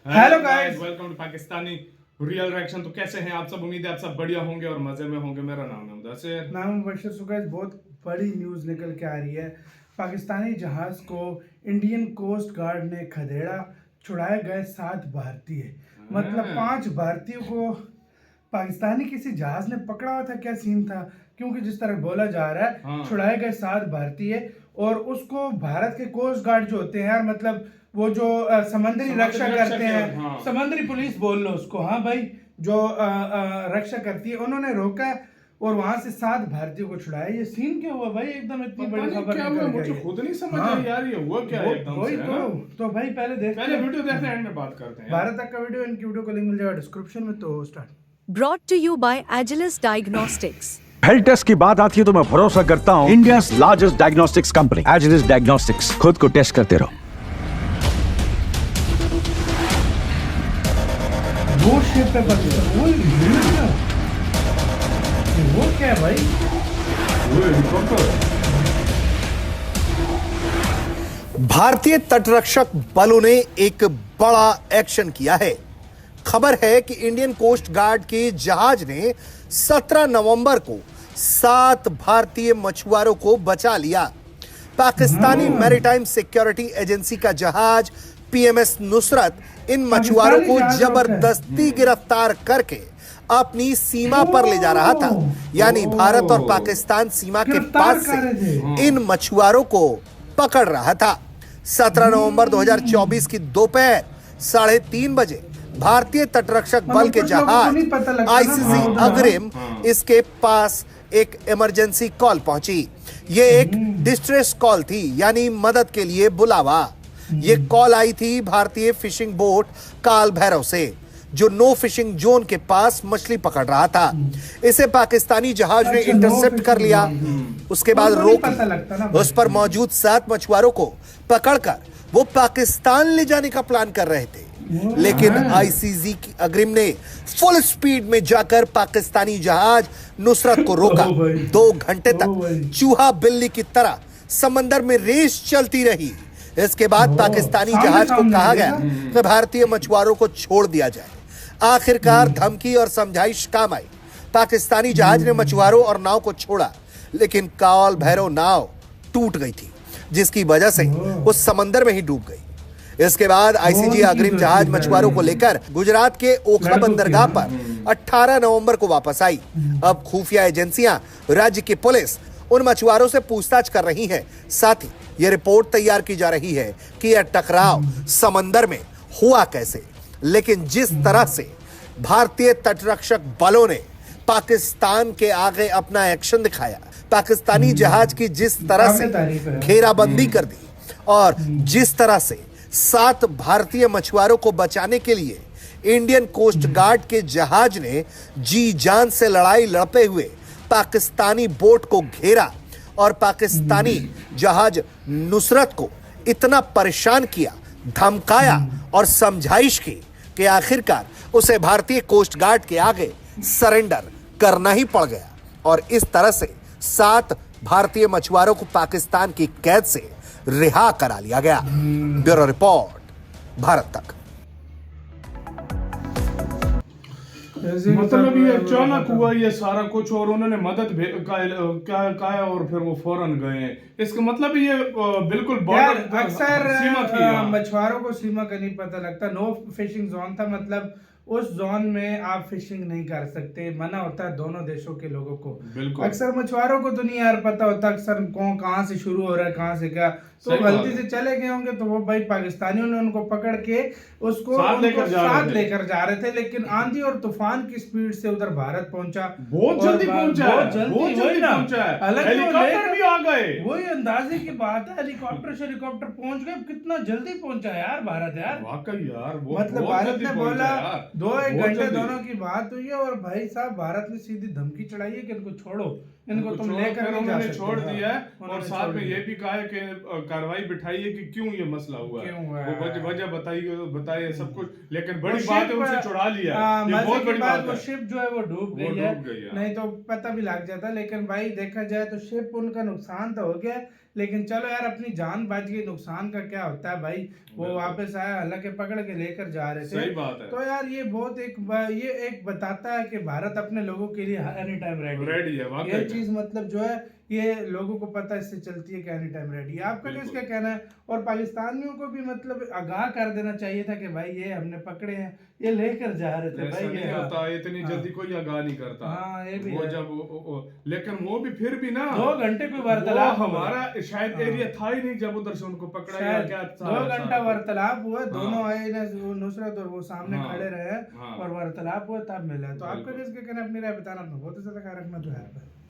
Hello guys, welcome to Pakistani real reaction. तो कैसे हैं आप सब? उम्मीद है आप सब बढ़िया होंगे और मजे में होंगे। मेरा नाम है मुदस्सिर। नाम मुबशर। सो गाइस, बहुत बड़ी न्यूज़ निकल के आ रही है। पाकिस्तानी जहाज को इंडियन कोस्ट गार्ड ने खदेड़ा, छुड़ाए गए 7 भारतीय। मतलब 5 भारतीयों को पाकिस्तानी किसी जहाज ने पकड़ा हुआ था। क्या सीन था? क्योंकि जिस तरह बोला जा रहा है छुड़ाए गए 7 भारतीय, और उसको भारत के कोस्ट गार्ड जो होते हैं यार, मतलब वो जो समुद्री रक्षा करते हैं, समुद्री पुलिस बोल लो उसको। हाँ भाई, जो रक्षा करती है, उन्होंने रोका और वहां से 7 भारतीयों को छुड़ाया। ये सीन क्या हुआ भाई? एकदम इतनी बड़ी खबर क्या हुआ? मुझे खुद नहीं समझ आई यार, ये हुआ क्या एकदम से? तो भाई पहले वीडियो देखते हैं, एंड में बात करते हैं। 12 तक का वीडियो, इनकी वीडियो को लिंक मिल जाएगा डिस्क्रिप्शन में। तो start. Brought to you by Agilus Diagnostics. Health test की बात आती है तो मैं भरोसा करता हूँ India largest diagnostics company Agilus diagnostics. खुद को टेस्ट करते रहो। वो शिप पे वो क्या है भाई? भारतीय तटरक्षक बलों ने एक बड़ा एक्शन किया है। खबर है कि इंडियन कोस्ट गार्ड के जहाज ने 17 नवंबर को 7 भारतीय मछुआरों को बचा लिया। पाकिस्तानी मैरीटाइम सिक्योरिटी एजेंसी का जहाज पीएमएस नुसरत इन मछुआरों को जबरदस्ती गिरफ्तार करके अपनी सीमा पर ले जा रहा था। यानी भारत और पाकिस्तान सीमा के पास से इन मछुआरों को पकड़ रहा था। 17 नवंबर 2024 की दोपहर 3:30 बजे भारतीय तटरक्षक बल के जहाज आईसीजी अग्रिम इसके पास एक इमरजेंसी कॉल पहुंची। ये एक डिस्ट्रेस कॉल थी, यानी मदद के लिए बुलावा। ये कॉल आई थी भारतीय फिशिंग बोट काल भैरव से, जो नो फिशिंग जोन के पास मछली पकड़ रहा था। इसे पाकिस्तानी जहाज ने इंटरसेप्ट कर लिया। उसके बाद रोक लिया। उस पर मौजूद 7 मछुआरों को पकड़कर वो पाकिस्तान ले जाने का प्लान कर रहे थे, लेकिन आईसीजी की अग्रिम ने फुल स्पीड में जाकर पाकिस्तानी जहाज नुसरत को रोका। 2 घंटे तक चूहा बिल्ली की तरह समंदर में रेस चलती रही। इसके बाद पाकिस्तानी जहाज को कहा गया कि भारतीय मछुआरों को छोड़ दिया जाए। आखिरकार धमकी और समझाइश काम आई। पाकिस्तानी जहाज ने मछुआरों और नाव को छोड़ा, लेकिन काल भैरव नाव टूट गई थी, जिसकी वजह से वो समंदर में ही डूब गई। इसके बाद आईसीजी अग्रिम जहाज मछुआरों को लेकर गुजरात के ओखा बंदरगाह पर 18 नवंबर को वापस आई। अब खुफिया एजेंसियां, राज्य की पुलिस उन मछुआरों से पूछताछ कर रही हैं। साथ ही यह रिपोर्ट तैयार की जा रही है कि यह टकराव समंदर में हुआ कैसे। लेकिन जिस तरह से भारतीय तटरक्षक बलों ने पाकिस्तान के आगे अपना एक्शन दिखाया, पाकिस्तानी जहाज की जिस तरह से घेराबंदी कर दी, और जिस तरह से 7 भारतीय मछुआरों को बचाने के लिए इंडियन कोस्ट गार्ड के जहाज ने जी जान से लड़ाई लड़ते हुए पाकिस्तानी बोट को घेरा और पाकिस्तानी जहाज नुसरत को इतना परेशान किया, धमकाया और समझाइश की कि आखिरकार उसे भारतीय कोस्ट गार्ड के आगे सरेंडर करना ही पड़ गया। और इस तरह से 7 भारतीय मछुआरों को पाकिस्तान की कैद से रिहा करा लिया गया। ब्यूरो रिपोर्ट, भारत तक। मतलब ये अचानक हुआ ये सारा कुछ, और उन्होंने मदद क्या कहा और फिर वो फौरन गए। इसका मतलब ये बिल्कुल बॉर्डर अक्सर मछुआरों को सीमा का नहीं पता लगता। नो फिशिंग जोन था, मतलब उस जोन में आप फिशिंग नहीं कर सकते, मना होता है दोनों देशों के लोगों को। अक्सर मछुआरों को तो नहीं यार पता होता अक्सर कहाँ से शुरू हो रहा है, कहाँ से क्या। तो गलती से चले गए होंगे, तो वो भाई पाकिस्तानियों ने उनको पकड़ के उसको साथ लेकर जा रहे थे। लेकिन आंधी और तूफान की स्पीड से उधर भारत पहुंचा, बहुत जल्दी पहुंचा। हेलीकॉप्टर भी आ गए। वही अंदाजे की बात है, हेलीकॉप्टर से हेलीकॉप्टर पहुंच गए। कितना जल्दी पहुंचा यार भारत यार, वाकई यार। मतलब भारत ने बोला 2-1 घंटे दोनों की बात हुई है, और भाई साहब भारत ने सीधी धमकी चढ़ाई है कि इनको छोड़ो, इनको तुम लेकर नहीं जा सकते। छोड़ दिया है, और साथ में ये भी कहा है कि कार्रवाई बिठाइए कि क्यों ये मसला हुआ है, वो वजह बताइए सब कुछ। लेकिन बड़ी बात है उनसे छुड़ा लिया, ये बहुत बड़ी बात है। वो शिप जो है वो डूब गई है, नहीं तो पता भी लग जाता। लेकिन भाई देखा जाए तो शिप उनका नुकसान तो हो गया, लेकिन चलो यार अपनी जान बच गई, नुकसान का क्या होता है भाई। वो वापस आया, हालांकि पकड़ के लेकर जा रहे थे। सही बात है। तो यार ये बहुत ये एक बताता है कि भारत अपने लोगों के लिए एनी टाइम रेडी है। ये चीज मतलब जो है ये लोगों को पता इससे चलती है कि एनी टाइम रेडी है। आपका किसका कहना है? और पाकिस्तानियों को भी मतलब आगाह कर देना चाहिए था कि भाई ये हमने पकड़े हैं, ये लेकर जा रहे थे भाई। नहीं होता इतनी जल्दी कोई आगाह नहीं करता। हाँ ये भी वो है। जब लेकिन वो भी फिर भी ना 2 घंटे कोई वार्तालाप हमारा शायद एरिया था ही नहीं जब उधर से उनको पकड़ा या क्या। 2 घंटा वार्तालाप हुआ, दोनों आए ना, नुसरत और वो सामने खड़े रहे हाँ। और वार्तालाप हुआ तब मिला। तो आपका किसका कहना, अपनी राय बताना। बहुत ज्यादा ख्याल रखना तो है।